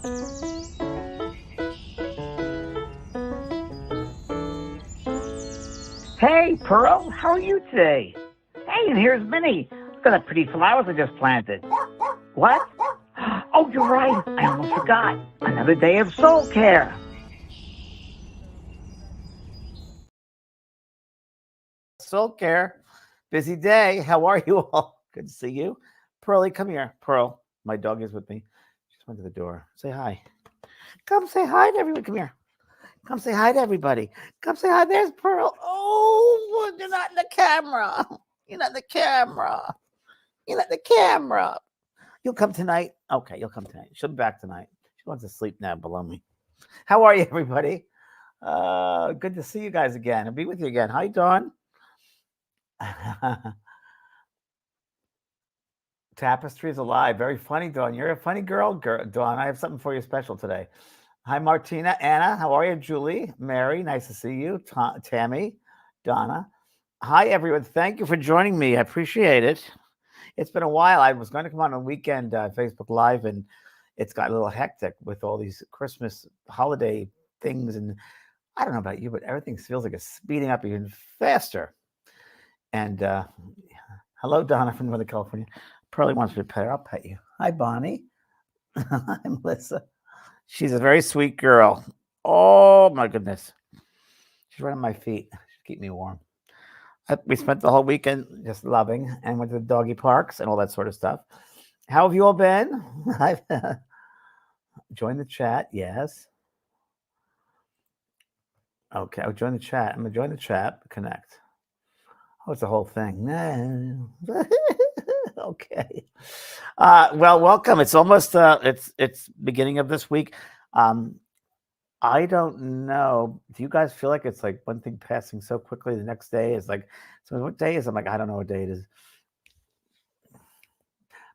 Hey, Pearl, how are you today? Hey, and here's Minnie. Look at the pretty flowers I just planted. What? Oh, you're right. I almost forgot. Another day of soul care. Soul Care. Busy day. How are you all? Good to see you. Pearlie, come here. Pearl, my dog is with me. She just went to the door. Say hi. Come say hi to everyone. Come here. Come say hi to everybody. Come say hi. There's Pearl. Oh, you're not in the camera. You're not in the camera. You're not in the camera. You'll come tonight. Okay, you'll come tonight. She'll be back tonight. She wants to sleep now below me. How are you, everybody? Good to see you guys again. I'll be with you again. Hi, Dawn. Tapestry is alive. Very funny, Dawn. You're a funny girl, Dawn. I have something for you special today. Hi, Martina. Anna, how are you? Julie, Mary, nice to see you. Tammy, Donna. Hi, everyone. Thank you for joining me. I appreciate it. It's been a while. I was going to come on a weekend Facebook Live, and it's got a little hectic with all these Christmas holiday things. And I don't know about you, but everything feels like it's speeding up even faster. And hello, Donna from Northern California. Pearlie wants me to pet her. I'll pet you. Hi, Bonnie. Hi, Melissa. She's a very sweet girl. Oh, my goodness. She's right on my feet. She keeps me warm. We spent the whole weekend just loving and went to the doggy parks and all that sort of stuff. How have you all been? Join the chat. Yes. Okay, I'll join the chat. I'm going to join the chat. Connect. Oh, it's the whole thing. Okay. Well, welcome. It's almost it's beginning of this week. I don't know. Do you guys feel like it's like one thing passing so quickly? The next day is like, so what day is it? I'm like, I don't know what day it is.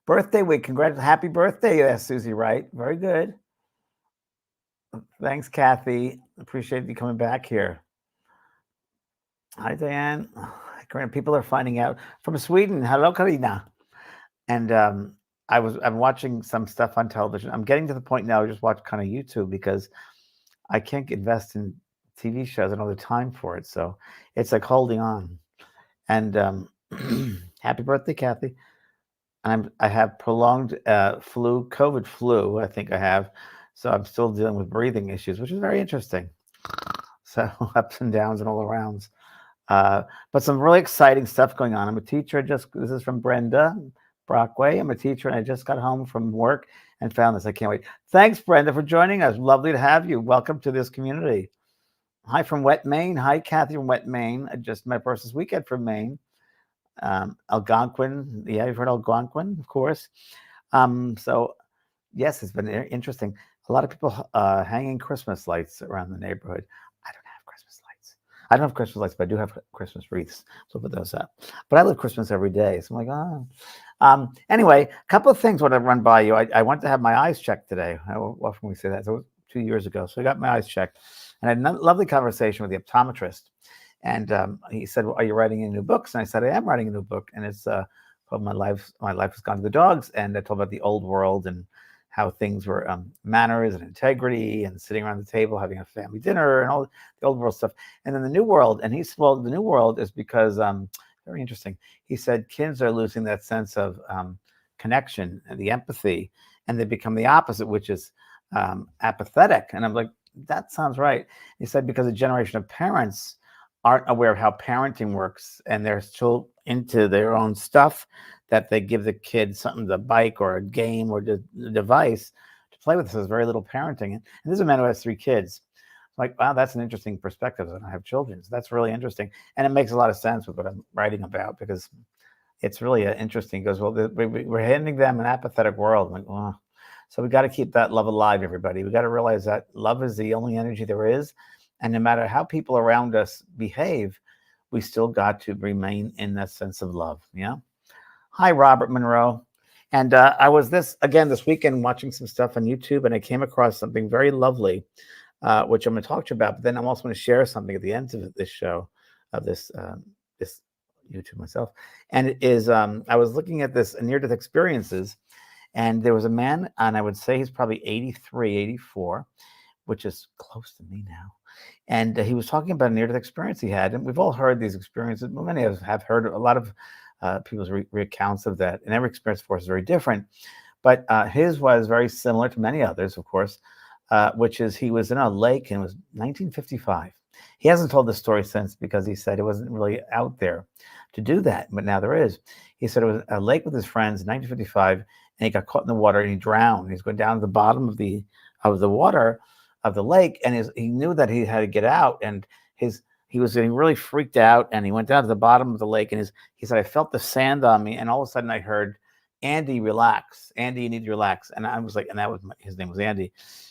Birthday week. Congrats. Happy birthday, Susie, right? Very good. Thanks, Kathy. Appreciate you coming back here. Hi, Diane. People are finding out from Sweden. Hello, Karina. And I'm watching some stuff on television. I'm getting to the point now I just watch kind of YouTube because I can't invest in TV shows. I don't have the time for it. So it's like holding on. And happy birthday, Kathy. I have prolonged COVID flu, I think I have. So I'm still dealing with breathing issues, which is very interesting. So ups and downs and all arounds. But some really exciting stuff going on. I'm a teacher. This is from Brenda Brockway. I'm a teacher, and I just got home from work and found this. I can't wait. Thanks, Brenda, for joining us. Lovely to have you. Welcome to this community. Hi from Wet Maine. Hi, Kathy from Wet Maine. I just met person this weekend from Maine. Algonquin. Yeah, you've heard Algonquin, of course. So, yes, it's been interesting. A lot of people hanging Christmas lights around the neighborhood. I don't have Christmas lights. I don't have Christmas lights, but I do have Christmas wreaths. So I'll put those up. But I live Christmas every day. So I'm like, oh. Anyway, a couple of things I want to run by you. I went to have my eyes checked today. How often we say that? So it was 2 years ago. So I got my eyes checked. And I had a lovely conversation with the optometrist. And he said, well, are you writing any new books? And I said, I am writing a new book. And it's called My Life Has Gone to the Dogs. And I told about the old world and how things were manners and integrity and sitting around the table, having a family dinner and all the old world stuff. And then the new world. And he said, well, the new world is because, very interesting. He said, kids are losing that sense of connection and the empathy, and they become the opposite, which is apathetic. And I'm like, that sounds right. He said, because a generation of parents aren't aware of how parenting works, and they're still into their own stuff, that they give the kid something, the bike or a game or the device to play with. So there's very little parenting. And this is a man who has 3 kids. I'm like, wow, that's an interesting perspective. I don't have children. So that's really interesting. And it makes a lot of sense with what I'm writing about, because it's really interesting. He goes, well, we're handing them an apathetic world. I'm like, oh. So we got to keep that love alive, everybody. We got to realize that love is the only energy there is. And no matter how people around us behave, we still got to remain in that sense of love. Yeah. Hi, Robert Monroe. And I was this weekend watching some stuff on YouTube, and I came across something very lovely, which I'm going to talk to you about. But then I'm also going to share something at the end of this show, of this YouTube myself. And it is, I was looking at this near-death experiences, And there was a man, and I would say he's probably 83, 84, which is close to me now. And he was talking about a near-death experience he had. And we've all heard these experiences. Many of us have heard a lot of people's recounts of that. And every experience, of course, is very different. But his was very similar to many others, of course, which is he was in a lake, and it was 1955. He hasn't told the story since because he said it wasn't really out there to do that, but now there is. He said it was a lake with his friends in 1955, and he got caught in the water and he drowned. He's going down to the bottom of the water of the lake, and he knew that he had to get out, and he was getting really freaked out, and he went down to the bottom of the lake, and he said, I felt the sand on me, and all of a sudden I heard, Andy, relax. Andy, you need to relax. And I was like, and his name was Andy.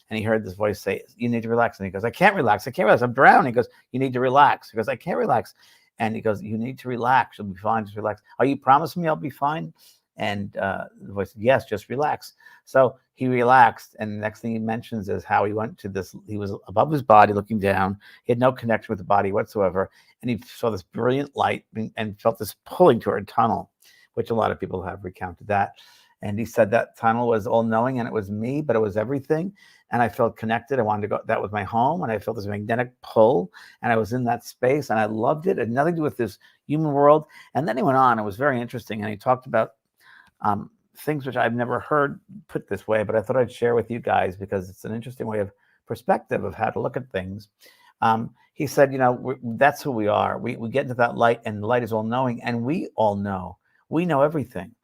And he heard this voice say, you need to relax. And he goes, I can't relax. I can't relax. I'm drowning. He goes, you need to relax. He goes, I can't relax. And he goes, you need to relax. You'll be fine. Just relax. Are you promising me I'll be fine? And the voice said, yes, just relax. So he relaxed. And the next thing he mentions is how he went to this. He was above his body looking down. He had no connection with the body whatsoever. And he saw this brilliant light and felt this pulling toward a tunnel, which a lot of people have recounted that. And he said that tunnel was all knowing, and it was me, but it was everything. And I felt connected. I wanted to go, that was my home. And I felt this magnetic pull, and I was in that space, and I loved it. It had nothing to do with this human world. And then he went on. It was very interesting. And he talked about things which I've never heard put this way, but I thought I'd share with you guys because it's an interesting way of perspective of how to look at things. He said, that's who we are. We get into that light, and the light is all knowing, and we all know. We know everything,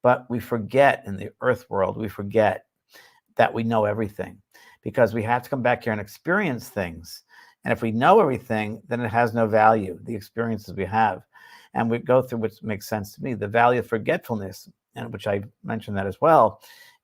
but we forget in the earth world, we forget that we know everything because we have to come back here and experience things. And if we know everything, then it has no value, the experiences we have. And we go through, which makes sense to me, the value of forgetfulness, and which I mentioned that as well.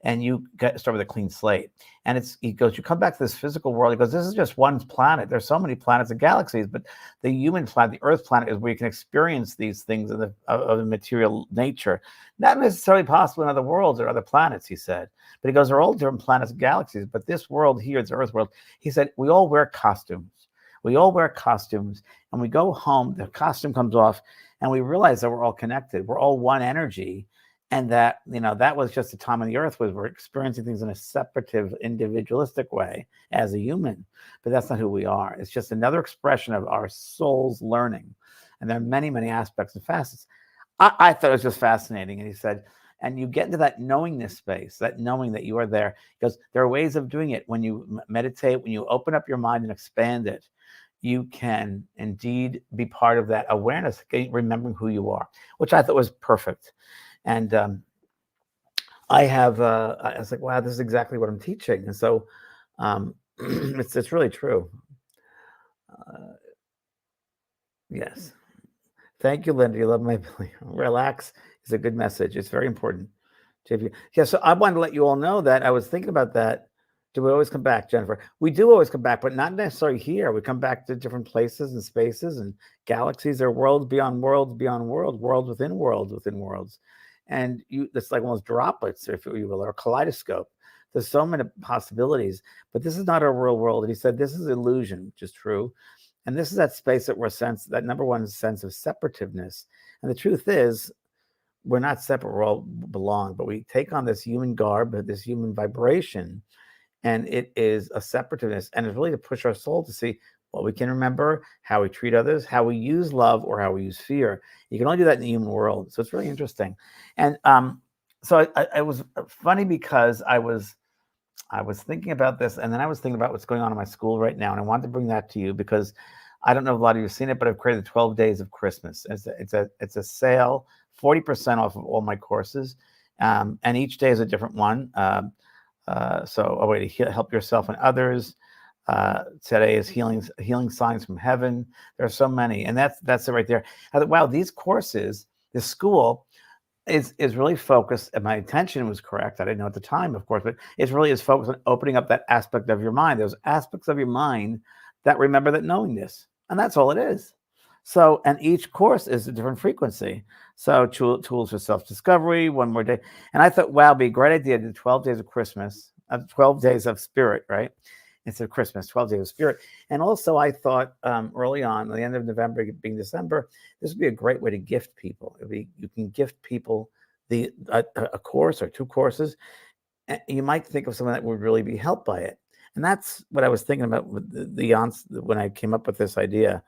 And you start with a clean slate. And he goes, you come back to this physical world. He goes, this is just one planet. There's so many planets and galaxies, but the human planet, the Earth planet, is where you can experience these things of the material nature. Not necessarily possible in other worlds or other planets, he said. But he goes, they're all different planets and galaxies. But this world here, it's the Earth world. He said, we all wear costumes. We all wear costumes, and we go home, the costume comes off, and we realize that we're all connected. We're all one energy. And that, that was just the time on the earth was we're experiencing things in a separative, individualistic way as a human. But that's not who we are. It's just another expression of our soul's learning. And there are many, many aspects and facets. I thought it was just fascinating. And he said, and you get into that knowingness space, that knowing that you are there. Because there are ways of doing it. When you meditate, when you open up your mind and expand it, you can indeed be part of that awareness, remembering who you are, which I thought was perfect. And I was like, wow, this is exactly what I'm teaching. And so it's really true. Yes. Thank you, Linda. You love my relax is a good message. It's very important. Yeah, so I wanted to let you all know that I was thinking about that. Do we always come back, Jennifer? We do always come back, but not necessarily here. We come back to different places and spaces and galaxies. There are worlds beyond worlds, worlds within worlds within worlds. And it's like almost droplets, if you will, or a kaleidoscope. There's so many possibilities, but this is not our real world. And he said, this is illusion, which is true. And this is that space that number one sense of separativeness. And the truth is, we're not separate, we all belong, but we take on this human garb, this human vibration, and it is a separativeness. And it's really to push our soul to see what we can remember, how we treat others, how we use love, or how we use fear. You can only do that in the human world. So it's really interesting. And so I was funny because I was thinking about this, and then I was thinking about what's going on in my school right now. And I wanted to bring that to you because I don't know if a lot of you have seen it, but I've created 12 Days of Christmas. It's a sale, 40% off of all my courses. And each day is a different one. So a way to help yourself and others. Today is healing signs from heaven. There are so many, and that's it right there. I thought, wow, these courses, this school is really focused, and my intention was correct. I didn't know at the time, of course, but it really is focused on opening up that aspect of your mind, those aspects of your mind that remember that knowingness, and that's all it is. So, and each course is a different frequency. So tools for self-discovery, one more day. And I thought, wow, it'd be a great idea to do 12 days of Christmas, 12 days of spirit, right? Instead of Christmas, 12 days of spirit. And also I thought early on, at the end of November, being December, this would be a great way to gift people. You can gift people a course or 2 courses, you might think of someone that would really be helped by it. And that's what I was thinking about with when I came up with this idea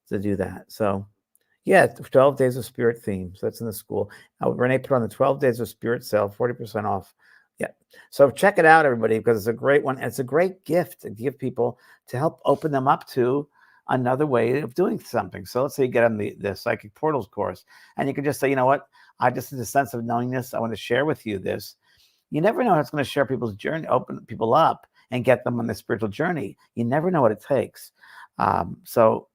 to do that. So yeah, 12 Days of Spirit theme. So that's in the school. Renee put on the 12 Days of Spirit sale, 40% off. Yeah. So check it out, everybody, because it's a great one. And it's a great gift to give people to help open them up to another way of doing something. So let's say you get on the Psychic Portals course, and you can just say, you know what? I just in the sense of knowing this, I want to share with you this. You never know how it's going to share people's journey, open people up and get them on the spiritual journey. You never know what it takes. So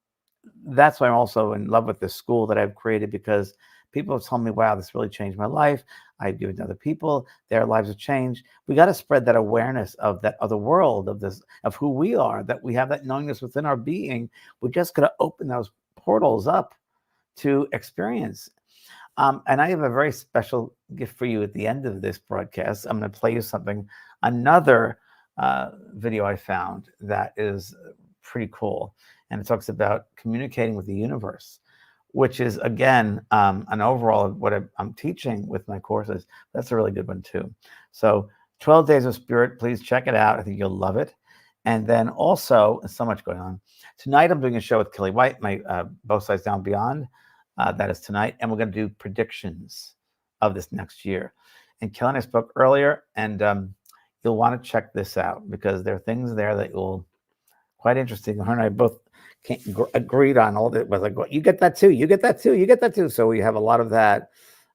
that's why I'm also in love with this school that I've created, because people have told me, wow, this really changed my life. I've given to other people, their lives have changed. We got to spread that awareness of that other world, of this, of who we are, that we have that knowingness within our being. We're just going to open those portals up to experience. And I have a very special gift for you at the end of this broadcast. I'm going to play you something, another video I found that is pretty cool. And it talks about communicating with the universe, which is, again, an overall of what I'm teaching with my courses. That's a really good one, too. So 12 Days of Spirit, please check it out. I think you'll love it. And then also, so much going on. Tonight, I'm doing a show with Kellee White, my Both Sides Down Beyond. That is tonight. And we're going to do predictions of this next year. And Kellee and I spoke earlier, and you'll want to check this out, because there are things there that you'll quite interesting. Her and I both agreed on all that. Was like, well, you get that too. You get that too. You get that too. So we have a lot of that,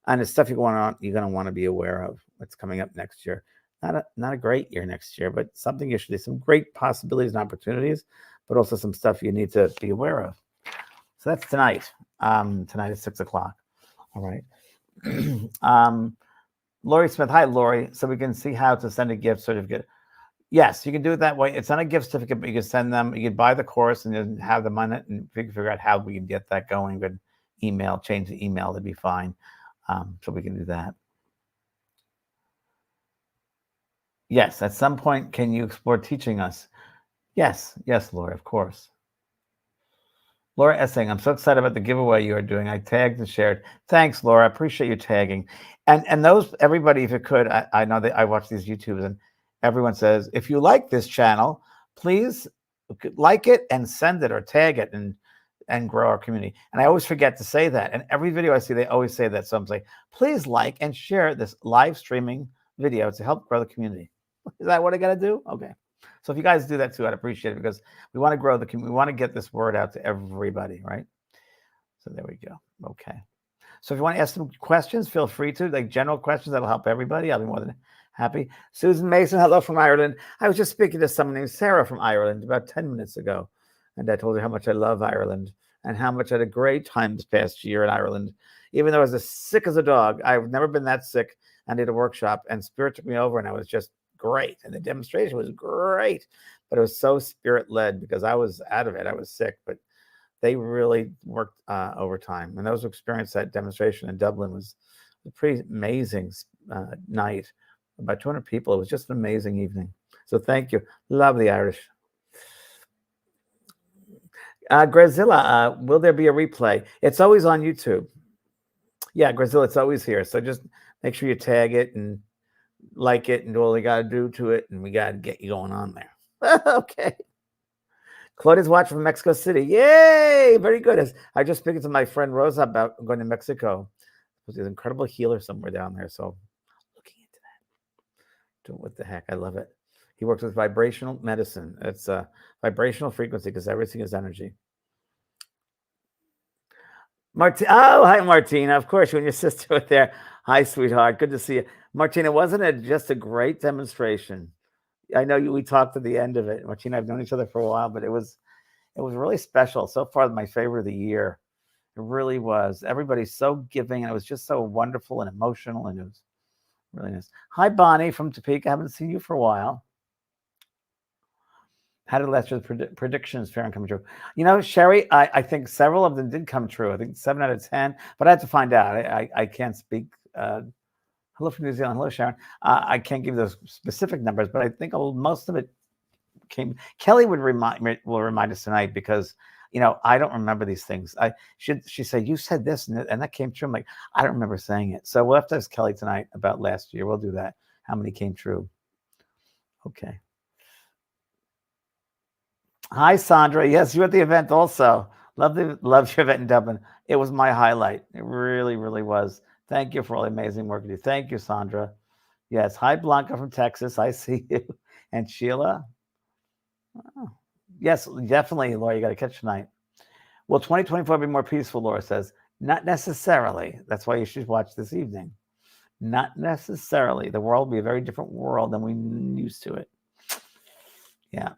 and it's stuff you're going to want to be aware of what's coming up next year. Not a great year next year, but something you should do. Some great possibilities and opportunities, but also some stuff you need to be aware of. So that's tonight. Tonight at 6 o'clock. All right. Lori Smith. Hi, Lori. So we can see how to send a gift certificate. Yes, you can do it that way. It's not a gift certificate, but you can send them. You can buy the course and then have them on it, and figure out how we can get that going. But change the email, that'd be fine. So we can do that. Yes, at some point, can you explore teaching us? Yes, Laura, of course. Laura Essing, I'm so excited about the giveaway you are doing. I tagged and shared. Thanks, Laura. I appreciate you tagging. And those, everybody, if you could, I know that I watch these YouTubes, and everyone says, if you like this channel, please like it and send it or tag it and grow our community. And I always forget to say that. And every video I see, they always say that. So I'm saying, please like and share this live streaming video to help grow the community. Is that what I got to do? Okay. So if you guys do that too, I'd appreciate it, because we want to grow the community. We want to get this word out to everybody, right? So there we go. Okay. So if you want to ask some questions, feel free to, like general questions that'll help everybody. I'll be more than happy. Susan Mason, hello from Ireland. I was just speaking to someone named Sarah from Ireland about 10 minutes ago. And I told her how much I love Ireland and how much I had a great time this past year in Ireland. Even though I was as sick as a dog, I've never been that sick. I did a workshop, and Spirit took me over, and I was just great. And the demonstration was great, but it was so Spirit-led because I was out of it. I was sick, but they really worked overtime. And those experience, that demonstration in Dublin was a pretty amazing night. About 200 people. It was just an amazing evening. So thank you. Love the Irish. Grazilla, will there be a replay? It's always on YouTube. Yeah, Grazilla, it's always here. So just make sure you tag it and like it and do all you got to do to it. And we got to get you going on there. Okay. Claudia's watching from Mexico City. Yay! Very good. I just speaking to my friend Rosa about going to Mexico. There's an incredible healer somewhere down there. So looking into that. What the heck? I love it. He works with vibrational medicine. It's a vibrational frequency, because everything is energy. Oh, hi, Martina. Of course, you and your sister were there. Hi, sweetheart. Good to see you. Martina, wasn't it just a great demonstration? I know we talked at the end of it. Martina, I've known each other for a while, but it was really special. So far, my favorite of the year. It really was. Everybody's so giving, and it was just so wonderful and emotional, and it was really nice. Hi, Bonnie from Topeka. I haven't seen you for a while. How did last year's predictions fare and come true? You know, Sherry, I think several of them did come true. I think 7 out of 10, but I had to find out. I can't speak. Hello from New Zealand. Hello, Sharon. I can't give those specific numbers, but I think most of it came. Kellee will remind us tonight, because I don't remember these things. She said, you said this and that came true. I'm like, I don't remember saying it. So we'll have to ask Kellee tonight about last year. We'll do that. How many came true? Okay. Hi, Sandra. Yes, you were at the event also. Loved your event in Dublin. It was my highlight. It really, really was. Thank you for all the amazing work you do. Thank you, Sandra. Yes. Hi, Blanca from Texas. I see you. And Sheila. Oh. Yes, definitely, Laura. You got to catch tonight. Will 2024 be more peaceful? Laura says. Not necessarily. That's why you should watch this evening. Not necessarily. The world will be a very different world than we used to it. Yeah.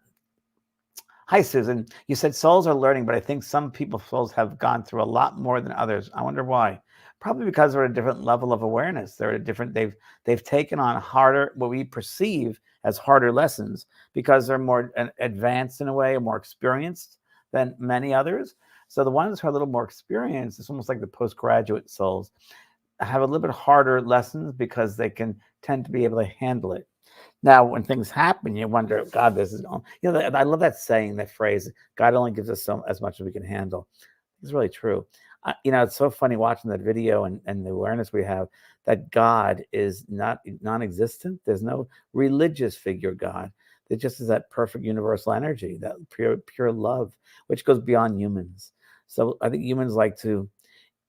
Hi, Susan. You said souls are learning, but I think some people's souls have gone through a lot more than others. I wonder why. Probably because they're at a different level of awareness. They're at a different. They've taken on harder, what we perceive as harder lessons, because they're more advanced in a way, more experienced than many others. So the ones who are a little more experienced, it's almost like the postgraduate souls, have a little bit harder lessons because they can tend to be able to handle it. Now, when things happen, you wonder, God, this is, I love that saying, that phrase, God only gives us as much as we can handle. It's really true. It's so funny watching that video and the awareness we have that God is not non-existent. There's no religious figure God. There just is that perfect universal energy, that pure love, which goes beyond humans. So I think humans like to,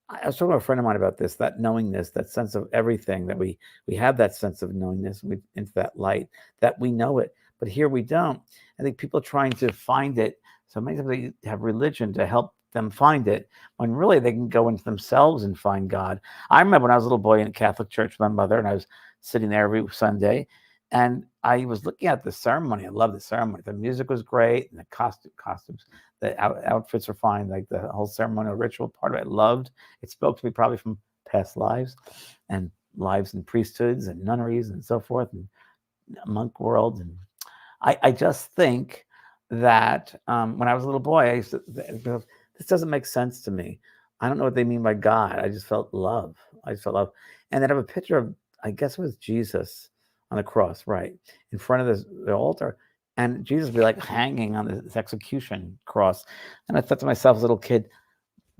I was talking to a friend of mine about this, that knowingness, that sense of everything, that we have that sense of knowingness into that light, that we know it, but here we don't. I think people are trying to find it. So many times they have religion to help them find it, when really they can go into themselves and find God. I remember when I was a little boy in a Catholic church with my mother, and I was sitting there every Sunday, and I was looking at the ceremony. I love the ceremony. The music was great, and the costumes, the outfits were fine. Like the whole ceremonial ritual part of it, I loved. It spoke to me probably from past lives, and lives in priesthoods and nunneries and so forth, and monk world. And I just think that when I was a little boy, I used to, this doesn't make sense to me. I don't know what they mean by God. I just felt love. And then I have a picture of, I guess it was Jesus on the cross, right, in front of the altar. And Jesus would be like hanging on this execution cross. And I thought to myself as a little kid,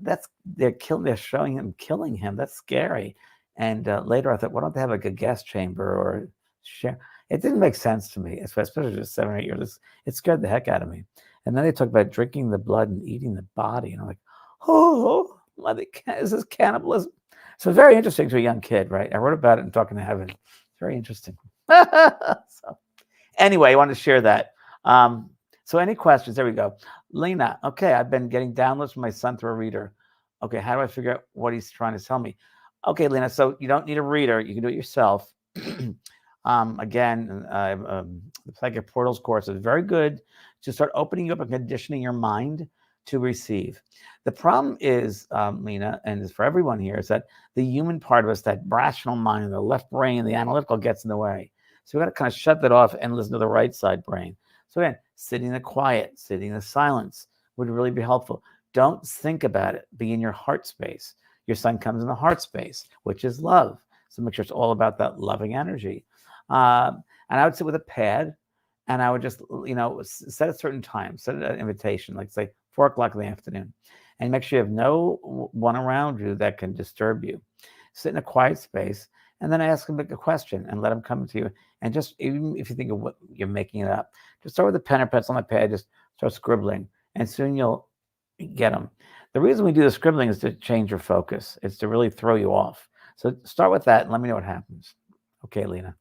they're showing him killing him. That's scary. And later I thought, why don't they have like a gas chamber or share? It didn't make sense to me, especially just 7 or 8 years. It scared the heck out of me. And then they talk about drinking the blood and eating the body. And I'm like, oh, is this cannibalism? So very interesting to a young kid, right? I wrote about it in Talking to Heaven. It's very interesting. So anyway, I wanted to share that. So any questions? There we go. Lena, okay, I've been getting downloads from my son through a reader. Okay, how do I figure out what he's trying to tell me? Okay, Lena, so you don't need a reader. You can do it yourself. Again, the Psychic Portals course is very good to start opening you up and conditioning your mind to receive. The problem is, Lena, and it's for everyone here, is that the human part of us, that rational mind, the left brain, the analytical gets in the way. So we got to kind of shut that off and listen to the right side brain. So again, sitting in the quiet, sitting in the silence would really be helpful. Don't think about it. Be in your heart space. Your sun comes in the heart space, which is love. So make sure it's all about that loving energy. And I would sit with a pad, and I would just, set a certain time, set an invitation, like say 4 o'clock in the afternoon, and make sure you have no one around you that can disturb you. Sit in a quiet space, and then ask them a question and let them come to you. And just, even if you think of what you're making it up, just start with a pen or pencil on the pad, just start scribbling, and soon you'll get them. The reason we do the scribbling is to change your focus. It's to really throw you off. So start with that and let me know what happens. Okay, Lena.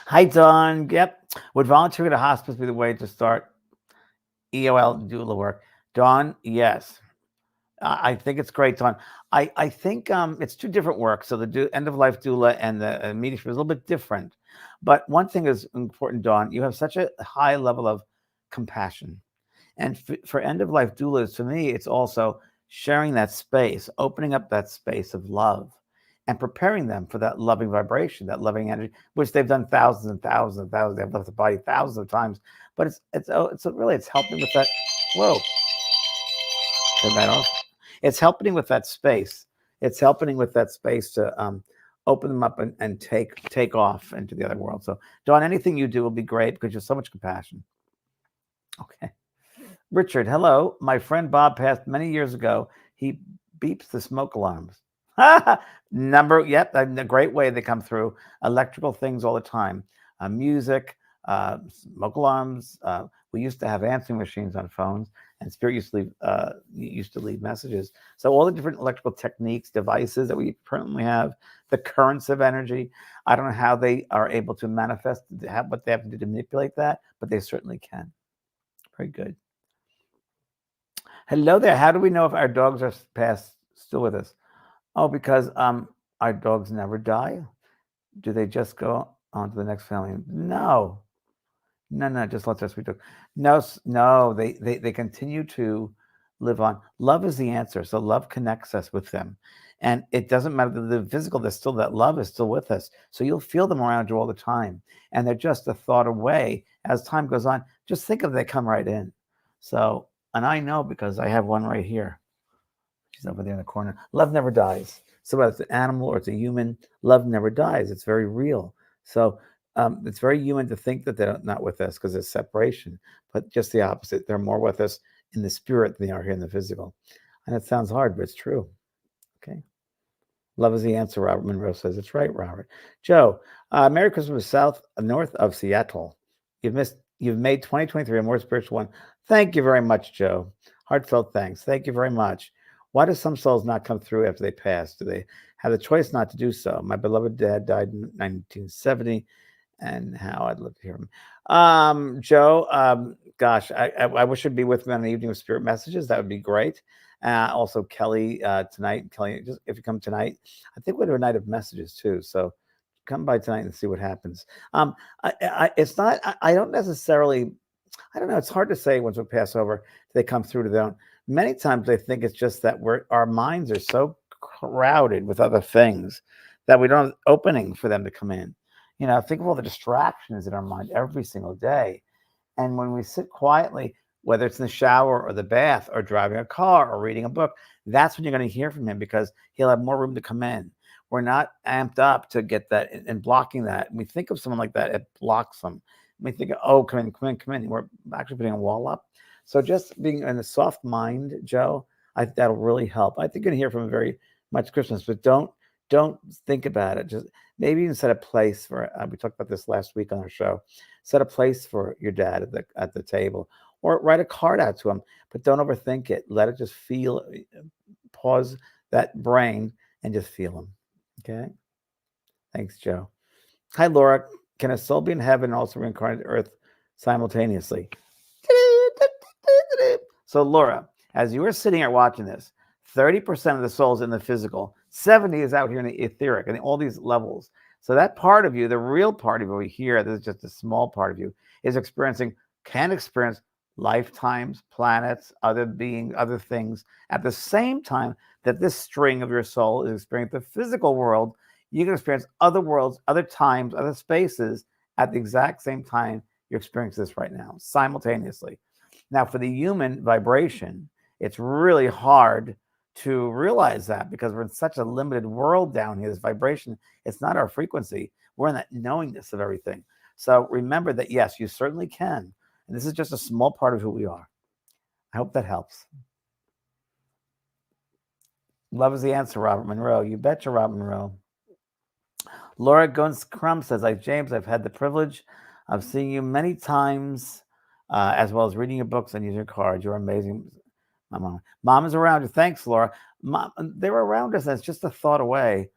Hi, Dawn. Yep. Would volunteering at a hospice be the way to start EOL doula work? Dawn, yes. I think it's great, Dawn. I think it's 2 different works. So the end-of-life doula and the immediate is a little bit different. But one thing is important, Dawn. You have such a high level of compassion. And for end-of-life doulas, to me, it's also sharing that space, opening up that space of love, and preparing them for that loving vibration, that loving energy, which they've done thousands and thousands and thousands. They've left the body thousands of times. But it's helping with that. Whoa, turn that off. It's helping with that space. It's helping with that space to open them up and take off into the other world. So, Dawn, anything you do will be great because you have so much compassion. Okay. Richard, hello. My friend Bob passed many years ago. He beeps the smoke alarms. Yep, a great way they come through. Electrical things all the time. Music, smoke alarms. We used to have answering machines on phones, and Spirit used to leave messages. So all the different electrical techniques, devices that we currently have, the currents of energy. I don't know how they are able to manifest, what they have to do to manipulate that, but they certainly can. Very good. Hello there. How do we know if our dogs are still with us? Oh, because our dogs never die. Do they just go on to the next family? No, no. Just let us dog. No, no. They continue to live on. Love is the answer. So love connects us with them, and it doesn't matter the physical. There's still that love is still with us. So you'll feel them around you all the time, and they're just a thought away. As time goes on, just think of they come right in. So. And I know because I have one right here. She's over there in the corner. Love never dies. So whether it's an animal or it's a human, love never dies. It's very real. So it's very human to think that they're not with us because there's separation. But just the opposite. They're more with us in the spirit than they are here in the physical. And it sounds hard, but it's true. Okay. Love is the answer, Robert Monroe says. It's right, Robert. Joe, Merry Christmas north of Seattle. You've made 2023 a more spiritual one. Thank you very much, Joe. Heartfelt thanks. Thank you very much. Why do some souls not come through after they pass? Do they have the choice not to do so? My beloved dad died in 1970, and how I'd love to hear him. Joe, gosh, I wish you'd be with me on the evening of spirit messages. That would be great. Also, Kellee tonight. Kellee, just if you come tonight, I think we'll do a night of messages too. So come by tonight and see what happens. It's not. I don't necessarily. I don't know. It's hard to say once we pass over. They come through to them. Many times I think it's just that our minds are so crowded with other things that we don't have opening for them to come in. You know, think of all the distractions in our mind every single day. And when we sit quietly, whether it's in the shower or the bath or driving a car or reading a book, that's when you're going to hear from him because he'll have more room to come in. We're not amped up to get that and blocking that. And we think of someone like that, it blocks them. We think, oh, come in. We're actually putting a wall up. So just being in a soft mind, Joe, that'll really help. I think you're going to hear from him very much Christmas, but don't think about it. Just maybe even set a place for. We talked about this last week on our show. Set a place for your dad at the table, or write a card out to him. But don't overthink it. Let it just feel. Pause that brain and just feel him. Okay. Thanks, Joe. Hi, Laura. Can a soul be in heaven and also reincarnate to Earth simultaneously? So, Laura, as you were sitting here watching this, 30% of the soul's in the physical, 70 is out here in the etheric, and all these levels. So that part of you, the real part of you over here, this is just a small part of you, can experience lifetimes, planets, other beings, other things, at the same time that this string of your soul is experiencing the physical world. You can experience other worlds, other times, other spaces at the exact same time you're experiencing this right now, simultaneously. Now, for the human vibration, it's really hard to realize that because we're in such a limited world down here. This vibration, it's not our frequency. We're in that knowingness of everything. So remember that, yes, you certainly can. And this is just a small part of who we are. I hope that helps. Love is the answer, Robert Monroe. You betcha, Robert Monroe. Laura Guns Crum says, like James, I've had the privilege of seeing you many times, as well as reading your books and using your cards. You're amazing. Mom is around you. Thanks, Laura. Mom, they're around us, and it's just a thought away.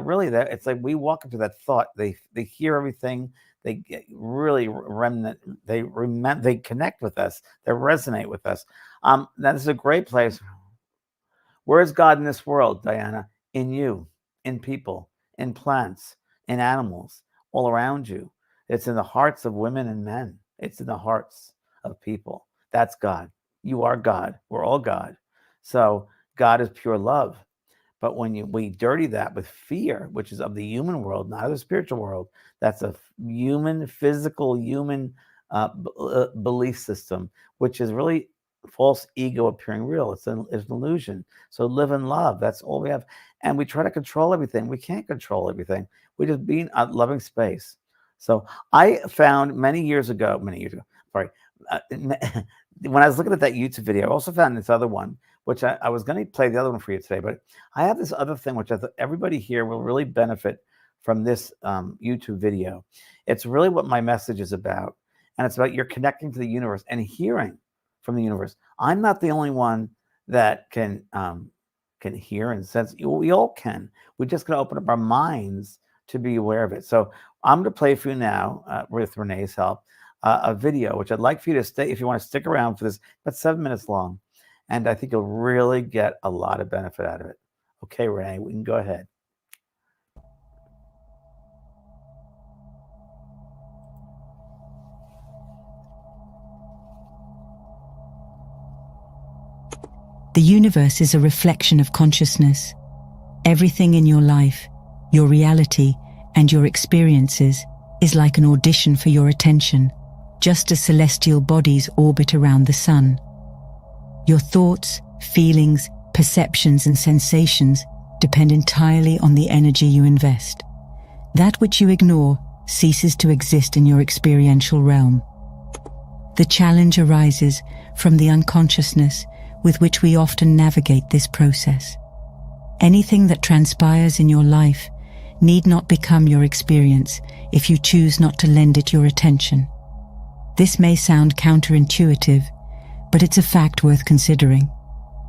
Really, it's like we walk into that thought. They hear everything. They get really they connect with us. They resonate with us. Now, this is a great place. Where is God in this world, Diana? In you, in people, in plants, in animals, all around you. It's in the hearts of women and men. It's in the hearts of people. That's God. You are God. We're all God. So God is pure love. But when we dirty that with fear, which is of the human world, not of the spiritual world, that's a human, physical, human belief system, which is really false ego appearing real. It's an illusion. So live in love. That's all we have. And we try to control everything. We can't control everything. We just be in a loving space. So I found many years ago, sorry, when I was looking at that YouTube video, I also found this other one, which I was going to play the other one for you today, but I have this other thing, which I thought everybody here will really benefit from this YouTube video. It's really what my message is about. And it's about you're connecting to the universe and hearing from the universe. I'm not the only one that can hear and sense. We all can. We're just going to open up our minds to be aware of it. So I'm going to play for you now, with Renee's help, a video, which I'd like for you to stay, if you want to stick around for this, about 7 minutes long. And I think you'll really get a lot of benefit out of it. Okay, Renee, we can go ahead. The universe is a reflection of consciousness. Everything in your life, your reality, and your experiences is like an audition for your attention, just as celestial bodies orbit around the sun. Your thoughts, feelings, perceptions, and sensations depend entirely on the energy you invest. That which you ignore ceases to exist in your experiential realm. The challenge arises from the unconsciousness with which we often navigate this process. Anything that transpires in your life need not become your experience if you choose not to lend it your attention. This may sound counterintuitive, but it's a fact worth considering.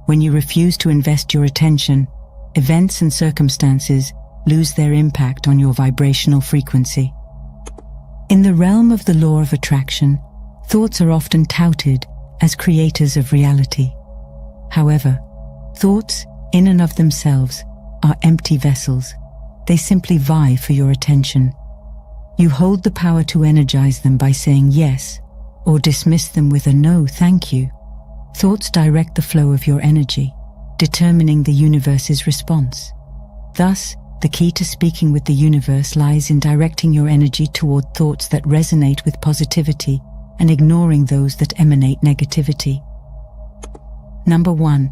When you refuse to invest your attention, events and circumstances lose their impact on your vibrational frequency. In the realm of the law of attraction, thoughts are often touted as creators of reality. However, thoughts, in and of themselves, are empty vessels. They simply vie for your attention. You hold the power to energize them by saying yes, or dismiss them with a no, thank you. Thoughts direct the flow of your energy, determining the universe's response. Thus, the key to speaking with the universe lies in directing your energy toward thoughts that resonate with positivity and ignoring those that emanate negativity. Number 1,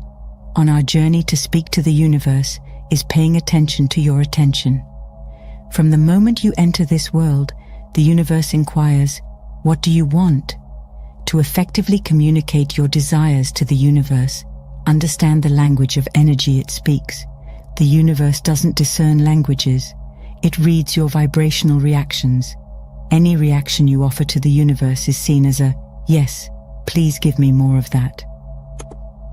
on our journey to speak to the universe is paying attention to your attention. From the moment you enter this world, the universe inquires, "What do you want?" To effectively communicate your desires to the universe, understand the language of energy it speaks. The universe doesn't discern languages. It reads your vibrational reactions. Any reaction you offer to the universe is seen as a, "Yes, please give me more of that."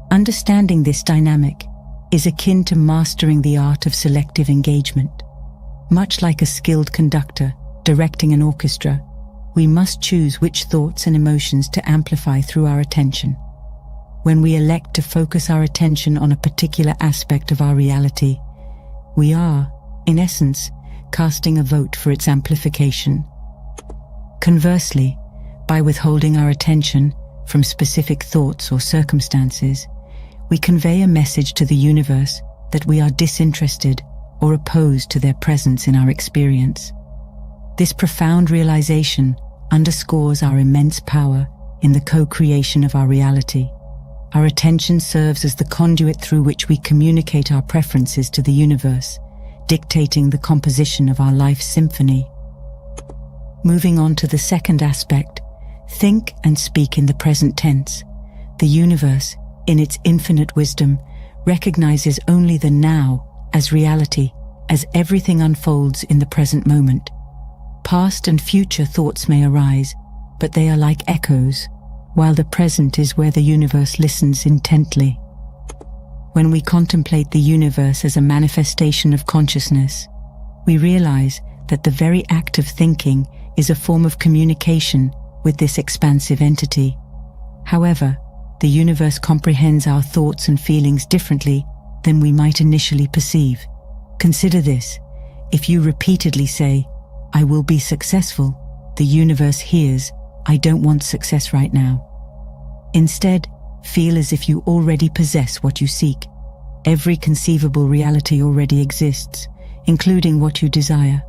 Understanding this dynamic is akin to mastering the art of selective engagement. Much like a skilled conductor directing an orchestra, we must choose which thoughts and emotions to amplify through our attention. When we elect to focus our attention on a particular aspect of our reality, we are, in essence, casting a vote for its amplification. Conversely, by withholding our attention from specific thoughts or circumstances, we convey a message to the universe that we are disinterested or opposed to their presence in our experience. This profound realization underscores our immense power in the co-creation of our reality. Our attention serves as the conduit through which we communicate our preferences to the universe, dictating the composition of our life symphony. Moving on to the second aspect, think and speak in the present tense. The universe, in its infinite wisdom, recognizes only the now as reality, as everything unfolds in the present moment. Past and future thoughts may arise, but they are like echoes, while the present is where the universe listens intently. When we contemplate the universe as a manifestation of consciousness, we realize that the very act of thinking is a form of communication with this expansive entity. However, the universe comprehends our thoughts and feelings differently than we might initially perceive. Consider this. If you repeatedly say, "I will be successful," the universe hears, "I don't want success right now." Instead, feel as if you already possess what you seek. Every conceivable reality already exists, including what you desire.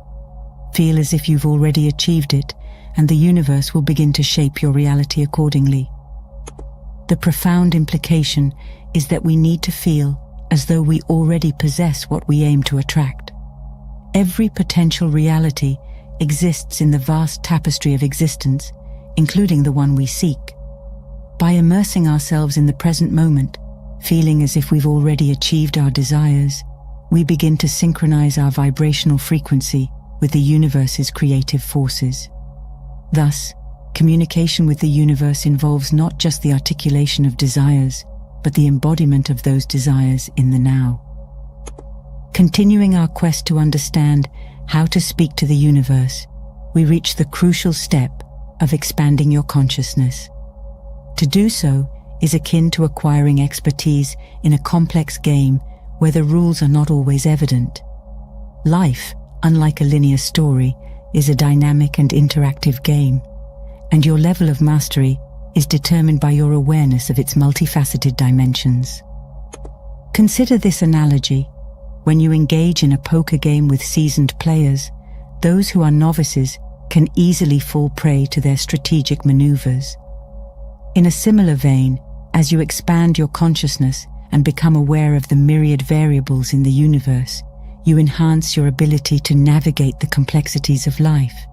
Feel as if you've already achieved it, and the universe will begin to shape your reality accordingly. The profound implication is that we need to feel as though we already possess what we aim to attract. Every potential reality exists in the vast tapestry of existence, including the one we seek. By immersing ourselves in the present moment, feeling as if we've already achieved our desires, we begin to synchronize our vibrational frequency with the universe's creative forces. Thus, communication with the universe involves not just the articulation of desires, but the embodiment of those desires in the now. Continuing our quest to understand how to speak to the universe, we reach the crucial step of expanding your consciousness. To do so is akin to acquiring expertise in a complex game where the rules are not always evident. Life, unlike a linear story, is a dynamic and interactive game, and your level of mastery is determined by your awareness of its multifaceted dimensions. Consider this analogy. When you engage in a poker game with seasoned players, those who are novices can easily fall prey to their strategic maneuvers. In a similar vein, as you expand your consciousness and become aware of the myriad variables in the universe, you enhance your ability to navigate the complexities of life.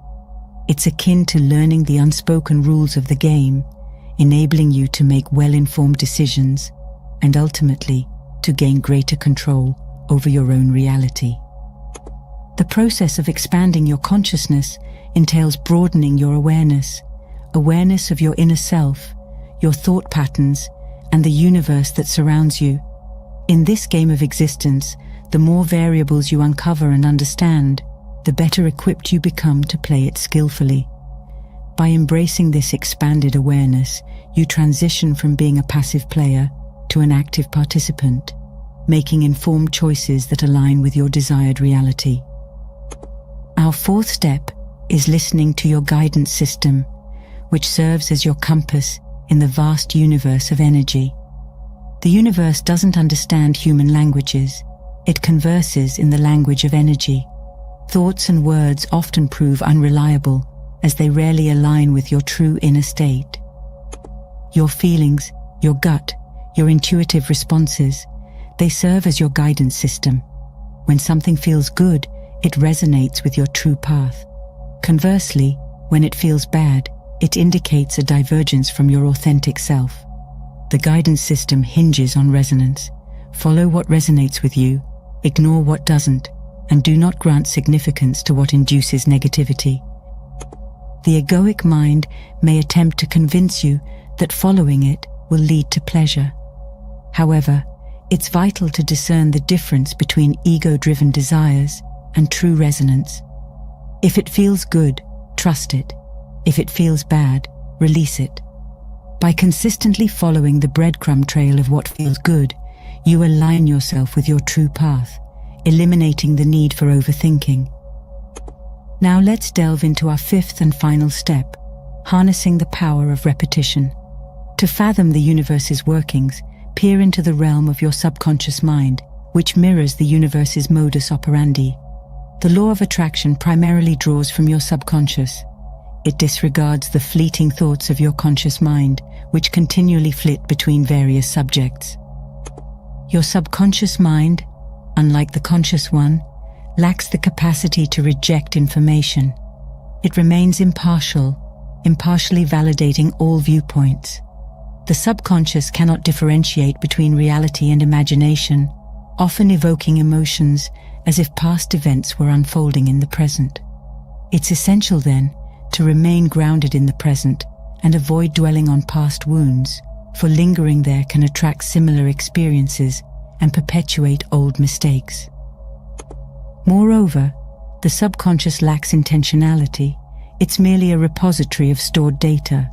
It's akin to learning the unspoken rules of the game, enabling you to make well-informed decisions and ultimately to gain greater control over your own reality. The process of expanding your consciousness entails broadening your awareness of your inner self, your thought patterns, and the universe that surrounds you. In this game of existence, the more variables you uncover and understand, the better equipped you become to play it skillfully. By embracing this expanded awareness, you transition from being a passive player to an active participant, making informed choices that align with your desired reality. Our fourth step is listening to your guidance system, which serves as your compass in the vast universe of energy. The universe doesn't understand human languages. It converses in the language of energy. Thoughts and words often prove unreliable, as they rarely align with your true inner state. Your feelings, your gut, your intuitive responses, they serve as your guidance system. When something feels good, it resonates with your true path. Conversely, when it feels bad, it indicates a divergence from your authentic self. The guidance system hinges on resonance. Follow what resonates with you, ignore what doesn't, and do not grant significance to what induces negativity. The egoic mind may attempt to convince you that following it will lead to pleasure. However, it's vital to discern the difference between ego-driven desires and true resonance. If it feels good, trust it. If it feels bad, release it. By consistently following the breadcrumb trail of what feels good, you align yourself with your true path, eliminating the need for overthinking. Now let's delve into our fifth and final step, harnessing the power of repetition. To fathom the universe's workings, peer into the realm of your subconscious mind, which mirrors the universe's modus operandi. The law of attraction primarily draws from your subconscious. It disregards the fleeting thoughts of your conscious mind, which continually flit between various subjects. Your subconscious mind, unlike the conscious one, lacks the capacity to reject information. It remains impartially validating all viewpoints. The subconscious cannot differentiate between reality and imagination, often evoking emotions as if past events were unfolding in the present. It's essential, then, to remain grounded in the present and avoid dwelling on past wounds, for lingering there can attract similar experiences and perpetuate old mistakes. Moreover, the subconscious lacks intentionality. It's merely a repository of stored data.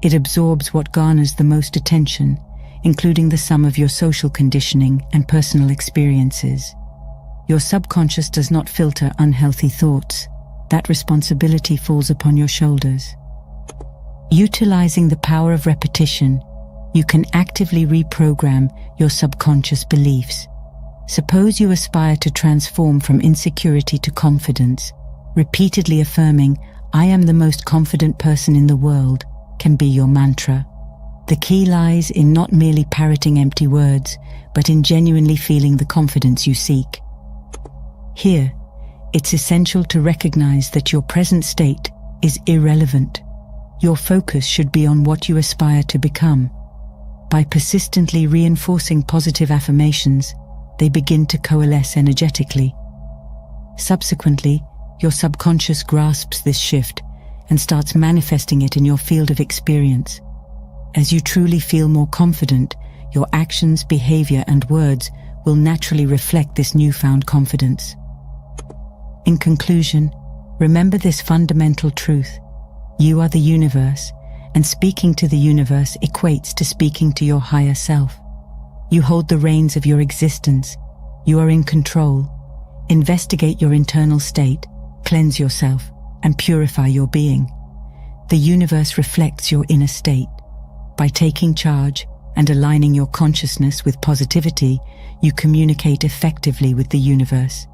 It absorbs what garners the most attention, including the sum of your social conditioning and personal experiences. Your subconscious does not filter unhealthy thoughts. That responsibility falls upon your shoulders. Utilizing the power of repetition, you can actively reprogram your subconscious beliefs. Suppose you aspire to transform from insecurity to confidence. Repeatedly affirming, "I am the most confident person in the world," can be your mantra. The key lies in not merely parroting empty words, but in genuinely feeling the confidence you seek. Here, it's essential to recognize that your present state is irrelevant. Your focus should be on what you aspire to become. By persistently reinforcing positive affirmations, they begin to coalesce energetically. Subsequently, your subconscious grasps this shift and starts manifesting it in your field of experience. As you truly feel more confident, your actions, behavior, and words will naturally reflect this newfound confidence. In conclusion, remember this fundamental truth. You are the universe, and speaking to the universe equates to speaking to your higher self. You hold the reins of your existence. You are in control. Investigate your internal state, cleanse yourself, and purify your being. The universe reflects your inner state. By taking charge and aligning your consciousness with positivity, you communicate effectively with the universe.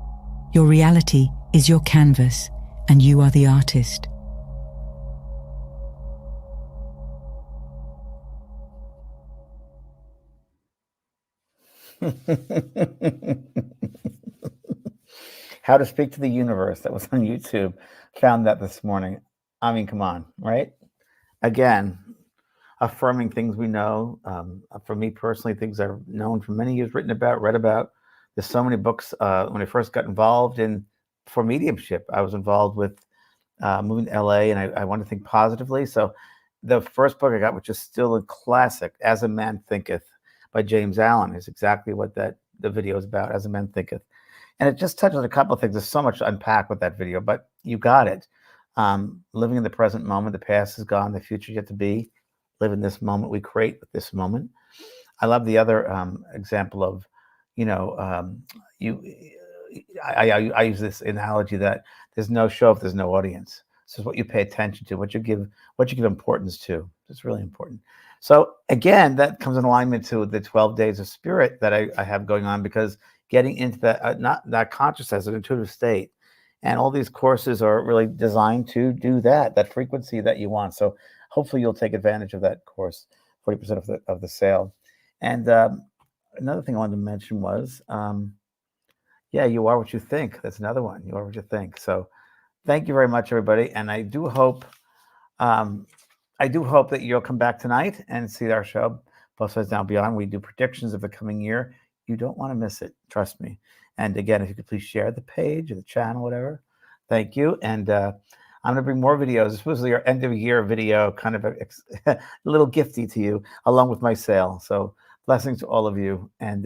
Your reality is your canvas, and you are the artist. How to Speak to the Universe. That was on YouTube. Found that this morning. I mean, come on, right? Again, affirming things we know. For me personally, things I've known for many years, written about, read about. There's so many books. When I first got involved for mediumship, I was involved with moving to LA, and I wanted to think positively. So the first book I got, which is still a classic, As a Man Thinketh, by James Allen, is exactly what the video is about, As a Man Thinketh. And it just touches on a couple of things. There's so much to unpack with that video, but you got it. Living in the present moment, the past is gone, the future yet to be. Live in this moment we create with this moment. I love the other example of, I use this analogy that there's no show if there's no audience. This is what you pay attention to, what you give importance to. It's really important. So again, that comes in alignment to the 12 days of spirit that I have going on, because getting into that consciousness, an intuitive state, and all these courses are really designed to do that frequency that you want. So hopefully you'll take advantage of that course, 40% of the sale. And another thing I wanted to mention was, you are what you think. That's another one. You are what you think. So thank you very much, everybody. And I do hope that you'll come back tonight and see our show, Both Sides Down Beyond. We do predictions of the coming year. You don't want to miss it. Trust me. And again, if you could please share the page or the channel, whatever. Thank you. And I'm going to bring more videos. This was your end of year video, kind of a little gifty to you, along with my sale. So blessings to all of you, and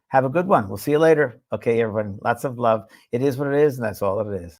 have a good one. We'll see you later. Okay, everyone. Lots of love. It is what it is, and that's all it is.